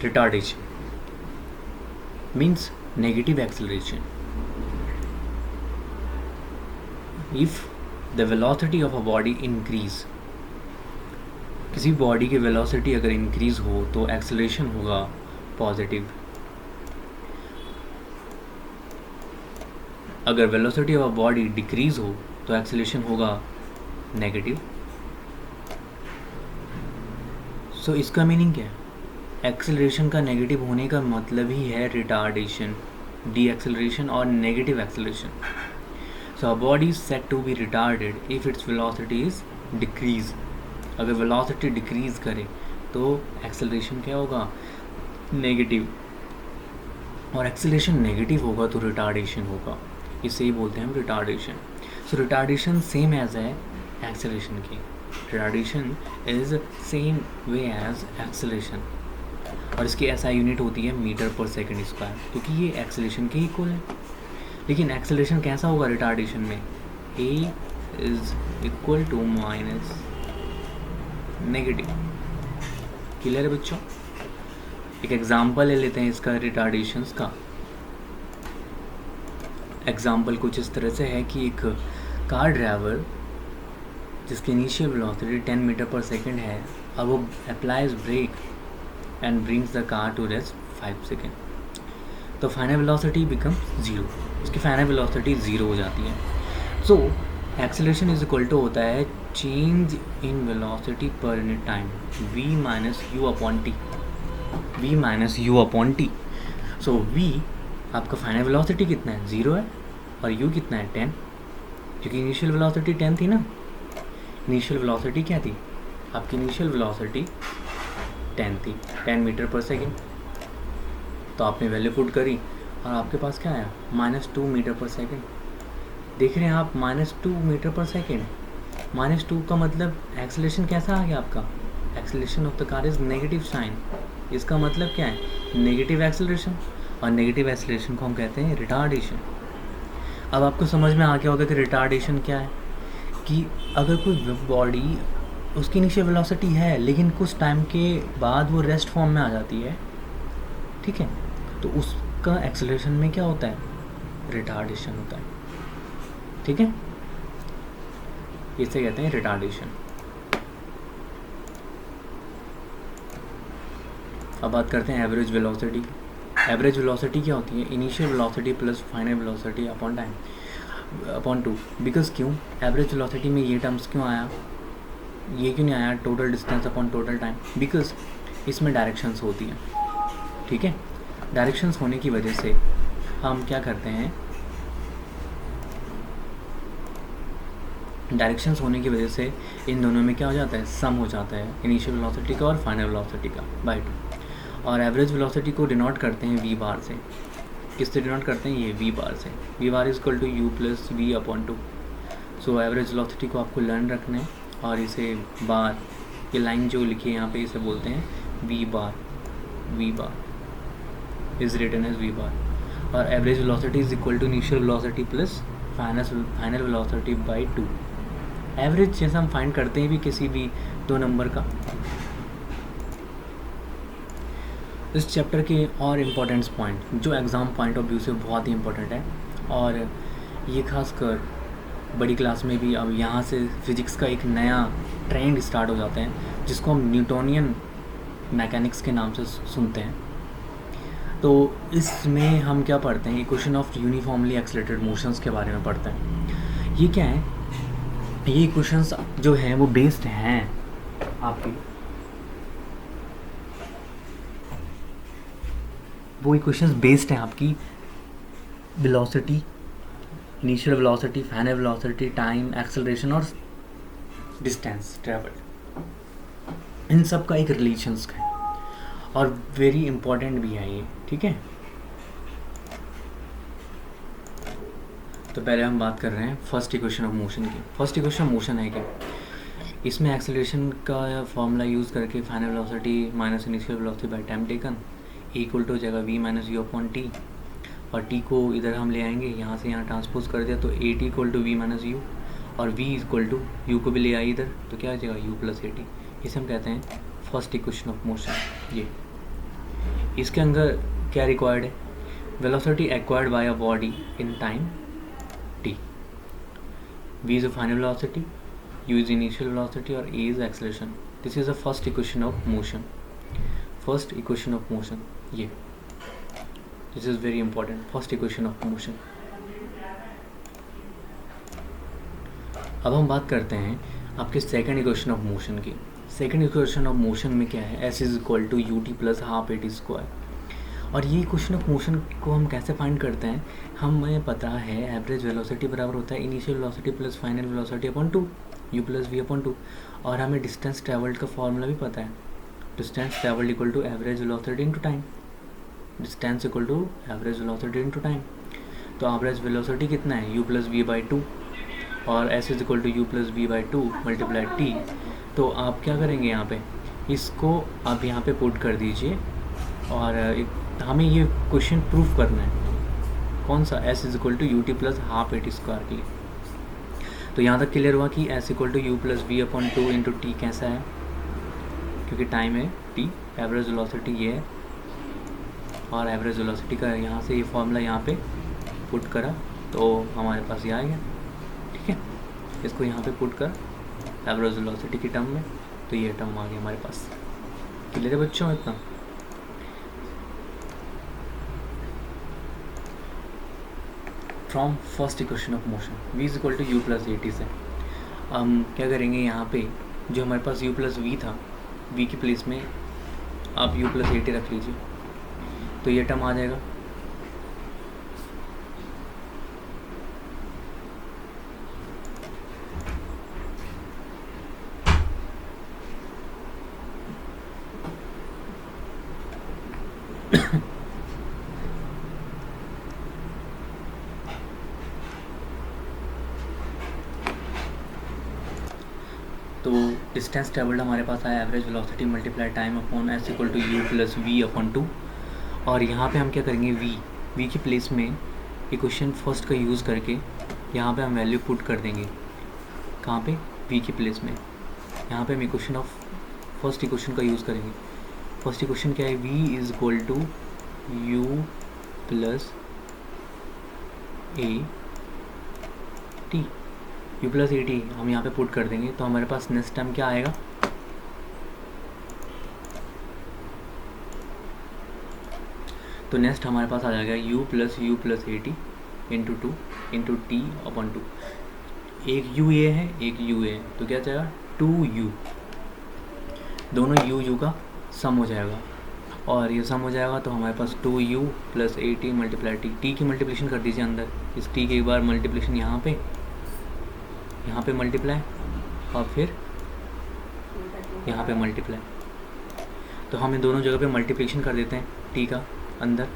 retardation means negative acceleration. If the velocity of a body increase, किसी body की velocity अगर increase हो तो एक्सेलरेशन होगा पॉजिटिव. अगर velocity of a body decrease हो तो एक्सेलरेशन होगा नेगेटिव. सो इसका मीनिंग क्या है? एक्सेलरेशन का नेगेटिव होने का मतलब ही है रिटार्डेशन, डी एक्सेलरेशन और negative acceleration. So a body is said to be retarded if its velocity is decrease. अगर वेलोसिटी डिक्रीज करे तो एक्सेलरेशन क्या होगा? नेगेटिव. और एक्सेलरेशन नेगेटिव होगा तो रिटार्डेशन होगा. इसे ही बोलते हैं हम retardation. So retardation same as है एक्सेलरेशन की. Retardation is same way as acceleration और इसकी एसआई यूनिट होती है मीटर पर सेकंड स्क्वायर, क्योंकि ये एक्सेलरेशन के इक्वल है. लेकिन एक्सेलरेशन कैसा होगा रिटार्डेशन में? A is equal to minus negative. Clear है बच्चों? एक एग्जांपल ले लेते हैं इसका रिटार्डेशंस का. एग्जांपल कुछ इस तरह से है कि एक कार ड्राइवर जिसकी initial velocity 10 metre per second है, अब वो applies brake and brings the car to rest 5 second, तो फाइनल वेलोसिटी बिकम्स 0. उसकी फाइनल वेलोसिटी 0 हो जाती है. So acceleration is equal to होता है change in velocity per unit time, v minus u upon t. v minus u upon t. So v आपका final velocity कितना है? 0 है. और u कितना है? 10. क्योंकि इनिशियल वेलोसिटी 10 थी ना. इनिशियल वेलोसिटी क्या थी? आपकी इनिशियल वेलोसिटी 10 थी, 10 मीटर पर सेकेंड. तो आपने वैल्यू पुट करी और आपके पास क्या आया? -2 मीटर पर सेकेंड. देख रहे हैं आप -2 मीटर पर सेकेंड. -2 का मतलब एक्सेलरेशन कैसा आ गया आपका? Acceleration of the car is negative sign. इसका मतलब क्या है? Negative acceleration. और नेगेटिव एक्सेलरेशन को हम कहते हैं रिटार्डेशन. अब आपको समझ में आ गया होगा कि रिटार्डेशन क्या है. कि अगर कोई बॉडी उसकी इनिशियल वेलोसिटी है लेकिन कुछ टाइम के बाद वो रेस्ट फॉर्म में आ जाती है, ठीक है, तो उसका एक्सेलरेशन में क्या होता है? रिटार्डेशन होता है. ठीक है, इसे कहते हैं रिटार्डेशन. अब बात करते हैं एवरेज वेलोसिटी की. एवरेज वेलोसिटी क्या होती है? Initial velocity plus final velocity upon time upon 2. Because क्यों एवरेज वेलोसिटी में ये टर्म्स क्यों आया? ये क्यों नहीं आया total distance upon total time? Because इसमें डायरेक्शंस होती हैं. ठीक है, डायरेक्शंस होने की वजह से हम क्या करते हैं? डायरेक्शंस होने की वजह से इन दोनों में क्या हो जाता है? सम हो जाता है इनिशियल वेलोसिटी का और फाइनल वेलोसिटी का बाय 2. और एवरेज वेलोसिटी को डिनोट करते हैं वी बार से. किससे डिनोट करते हैं? ये वी बार से. V bar is equal to u plus v upon 2. So average velocity को आपको लर्न रखना है और इसे बार, ये लाइन जो लिखी है यहाँ पे, इसे बोलते हैं v bar. V bar is written as v bar. और average velocity is equal to initial velocity plus final velocity by 2. Average जैसा हम फाइंड करते हैं भी किसी भी दो नंबर का. इस चैप्टर के और इम्पोर्टेंट पॉइंट जो एग्ज़ाम पॉइंट ऑफ व्यू से बहुत ही इम्पोर्टेंट है, और ये खासकर बड़ी क्लास में भी अब यहाँ से फिज़िक्स का एक नया ट्रेंड स्टार्ट हो जाता है जिसको हम न्यूटोनियन मैकेनिक्स के नाम से सुनते हैं. तो इसमें हम क्या पढ़ते हैं? Equation of uniformly accelerated motions के बारे में पढ़ते हैं. ये क्या है? ये इक्वेशंस जो हैं वो बेस्ड हैं आपकी, वो इक्वेशंस बेस्ड हैं आपकी velocity, initial velocity, final velocity, time, acceleration और डिस्टेंस ट्रैवल. इन सब का एक रिलेशंस है और वेरी इंपॉर्टेंट भी है ये. ठीक है, तो पहले हम बात कर रहे हैं फर्स्ट इक्वेशन ऑफ मोशन की. फर्स्ट इक्वेशन ऑफ मोशन है क्या? इसमें एक्सेलरेशन का फॉर्मूला यूज़ करके final velocity minus initial velocity by time taken equal to हो जाएगा v minus u upon t. और टी को इधर हम ले आएंगे, यहाँ से यहाँ ट्रांसपोज कर दिया तो a t equal to v minus u, और वी इक्वल टू यू को भी ले आई इधर तो क्या आ जाएगा यू प्लस ए टी. इसे हम कहते हैं फर्स्ट इक्वेशन ऑफ मोशन. ये इसके अंदर क्या रिक्वायर्ड है, velocity acquired by a body in time t. v is the final velocity, u is initial velocity और a is acceleration. This is the first equation of motion. First equation of motion, ये this is very important, first equation of motion. अब हम बात करते हैं आपके second equation of motion की. Second equation of motion में क्या है, s is equal to u t plus half a t square. और ये इक्वेशन ऑफ मोशन को हम कैसे फाइंड करते हैं, हमें पता है एवरेज वेलोसिटी बराबर होता है initial velocity plus final velocity upon 2, u plus v upon 2. और हमें डिस्टेंस ट्रैवल्ड का फॉर्मूला भी पता है, distance travelled equal to average velocity into time. Distance equal to average velocity into time. तो एवरेज वेलोसिटी कितना है, u प्लस वी बाई 2 और s is equal to u plus v by 2 multiply t. तो आप क्या करेंगे यहाँ पे, इसको आप यहाँ पे पुट कर दीजिए और हमें ये क्वेश्चन प्रूफ करना है. कौन सा, s is equal to u t plus half a t square के लिए. तो यहाँ तक क्लियर हुआ कि s equal to u plus v upon 2 into t कैसा है, क्योंकि टाइम है t, एवरेज वेलोसिटी ये है और एवरेज वेलोसिटी का यहाँ से ये फॉर्मूला यहाँ पे पुट करा तो हमारे पास ये आ गया. ठीक है, इसको यहाँ पे पुट कर एवरेज वेलोसिटी की टर्म में, तो ये टर्म आ गया हमारे पास. क्लियर है बच्चों इतना. From first equation of motion v is equal to u plus a t से हम क्या करेंगे, यहाँ पे जो हमारे पास u प्लस वी था, v की प्लेस में आप u प्लस ए टी रख लीजिए, तो ये टर्म आ जाएगा. तो डिस्टेंस ट्रेवल्ड हमारे पास आया average velocity multiply time upon s equal to u plus v upon 2. और यहाँ पे हम क्या करेंगे, v की प्लेस में इक्वेशन फर्स्ट का यूज़ करके यहाँ पे हम वैल्यू पुट कर देंगे. कहाँ पे, v की प्लेस में. यहाँ पे हम इक्वेशन ऑफ फर्स्ट इक्वेशन का यूज़ करेंगे. फर्स्ट इक्वेशन क्या है, v is equal to u plus a t. u plus a t हम यहाँ पे पुट कर देंगे, तो हमारे पास नेक्स्ट टाइम क्या आएगा, तो नेक्स्ट हमारे पास आ जाएगा u plus a T into 2 into T upon 2. एक u ये है, एक u ये है, तो क्या जाएगा 2u. दोनों u का सम हो जाएगा और ये सम हो जाएगा, तो हमारे पास 2u plus a T multiply T की मल्टीप्लिकेशन कर दीजिए अंदर. इस टी के एक बार मल्टीप्लिकेशन यहाँ पे मल्टीप्लाई और फिर यहाँ पे मल्टीप्लाई. तो हम इन दोनों जगह पे मल्टीप्लिकेशन कर देते हैं टी का अंदर,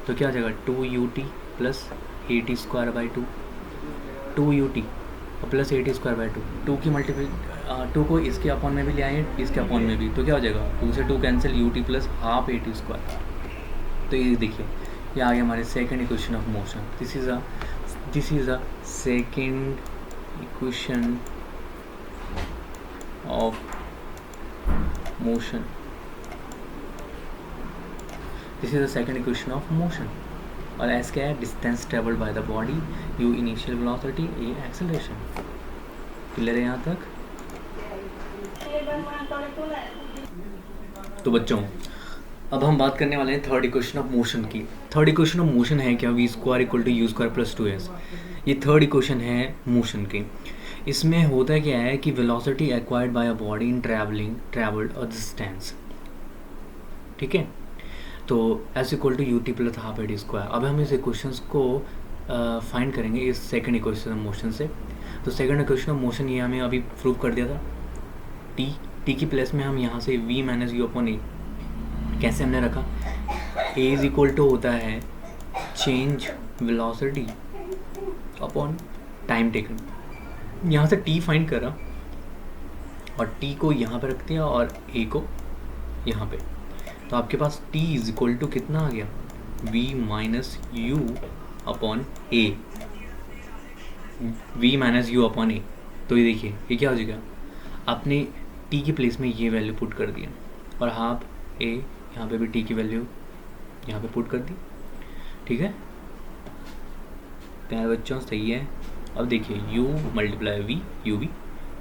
तो क्या आ जाएगा 2ut plus a t square by 2, 2ut और plus a t square by 2. 2 की 2 को इसके अपॉन में भी ले आए, इसके अपॉन में भी, तो क्या हो जाएगा 2 से 2 cancel, you t plus half a t square. तो ये देखिए ये आ गया हमारे second equation of motion. This is a second equation of motion. This is the second equation of motion. और एस क्या है, distance travelled by the body, you initial velocity, A acceleration. Clear है यहाँ तक. तो बच्चों अब हम बात करने वाले हैं थर्ड इक्वेशन ऑफ मोशन की. थर्ड इक्वेशन ऑफ मोशन है क्या, v square equal to u square plus 2s. ये थर्ड इक्वेशन है मोशन की. इसमें होता क्या है कि velocity acquired by a body in travelled a distance. ठीक है, तो s equal to u t plus half a t square. अब हम इस इक्वेशंस को फाइंड करेंगे इस सेकंड इक्वेशन ऑफ मोशन से. तो सेकंड इक्वेशन ऑफ मोशन ये हमें अभी प्रूव कर दिया था. टी की प्लेस में हम यहाँ से v माइनस यू अपॉन ए कैसे हमने रखा, a इज इक्वल टू होता है change velocity upon time taken. यहाँ से t फाइंड करा और t को यहाँ पे रख दिया और a को यहाँ पे, तो आपके पास t इज इक्वल टू कितना आ गया, v minus u upon a, v minus u upon a. तो ये देखिए ये क्या हो जाएगा, आपने t की प्लेस में ये वैल्यू पुट कर दिया और हाफ a यहाँ पे भी टी की वैल्यू यहाँ पे पुट कर दी, ठीक है प्यारे बच्चों, सही है। अब देखिए u multiply v u v,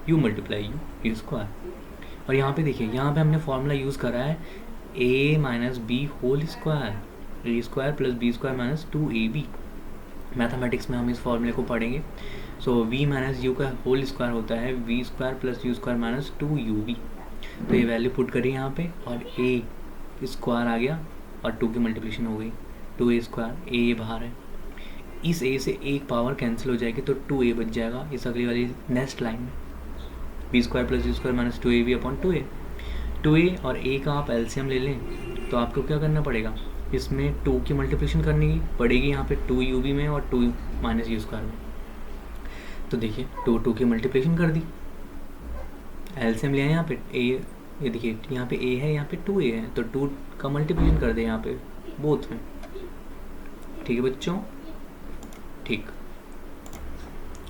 u multiply u u square, और यहाँ पे देखिए यहाँ पे हमने फॉर्मूला यूज़ करा है a minus b whole square, a square plus b square minus 2ab। Mathematics में हम इस फॉर्मूले को पढ़ेंगे। सो v माइनस यू का होल स्क्वायर होता है v square plus u square minus 2ub। तो ये वैल्यू पुट करी यहाँ पे, और a स्क्वायर आ गया और 2 की मल्टीप्लिकेशन हो गई, 2a स्क्वायर, a बाहर है, इस a से एक पावर कैंसिल हो जाएगी तो 2a बच जाएगा इस अगली वाली नेक्स्ट लाइन में, b square plus u square minus 2ab upon 2a। 2a और a का आप एलसीएम ले लें तो आपको क्या करना पड़ेगा, इसमें 2 की मल्टीप्लिकेशन करनी पड़ेगी यहाँ पे 2ub में और 2 माइनस यू स्क्वायर में। तो देखिए 2 की मल्टीप्लिकेशन कर दी, एलसीएम लिया यहाँ पे a, ये देखिए यहाँ पे a है, यहाँ पे 2a है, तो 2 का मल्टीप्लिकेशन कर दे यहाँ पे बोथ में, ठीक है बच्चों, ठीक।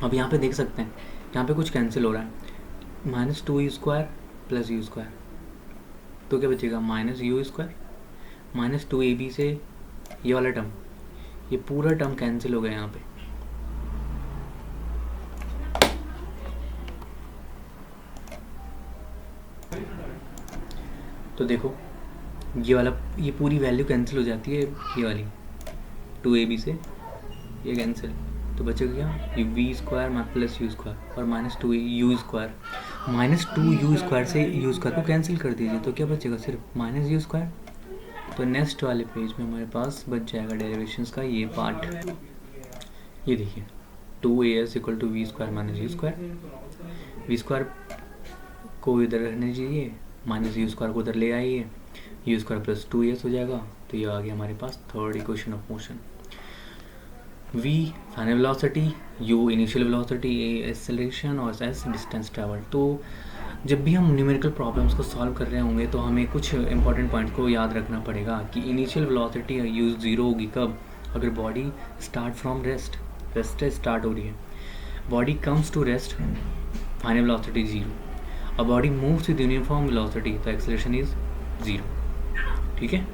अब यहाँ पे देख सकते हैं यहाँ पे कुछ कैंसिल हो रहा है, minus 2 u square plus u square, तो क्या बचेगा minus u square, minus 2ab से ये वाला टर्म, ये पूरा टर्म कैंसिल हो गया यहाँ पे, तो देखो ये वाला, ये पूरी वैल्यू कैंसिल हो जाती है, ये वाली 2ab से ये कैंसिल, तो बचेगा क्या, ये v square plus u square और minus 2 u square, minus 2 u square से यू स्क्वायर को कैंसिल कर दीजिए, तो क्या बचेगा सिर्फ माइनस यू स्क्वायर। तो नेक्स्ट वाले पेज में हमारे पास बच जाएगा डेरिवेशंस का ये पार्ट, ये देखिए 2as equal to v square minus u square, v square को इधर रहने दीजिए, माइनस यू स्क्वायर को उधर ले आइए, यू स्क्वायर प्लस 2as हो जाएगा, तो ये आ गया हमारे पास third equation of motion. v final velocity, u initial velocity, a acceleration और s डिस्टेंस ट्रैवल। तो जब भी हम न्यूमेरिकल प्रॉब्लम्स को सॉल्व कर रहे होंगे तो हमें कुछ इंपॉर्टेंट पॉइंट को याद रखना पड़ेगा कि इनिशियल वेलोसिटी u 0 होगी कब, अगर body start from rest, rest से स्टार्ट हो रही है, body comes to rest, final velocity 0, और body moves with uniform velocity, तो एक्सेलरेशन इज 0, ठीक है।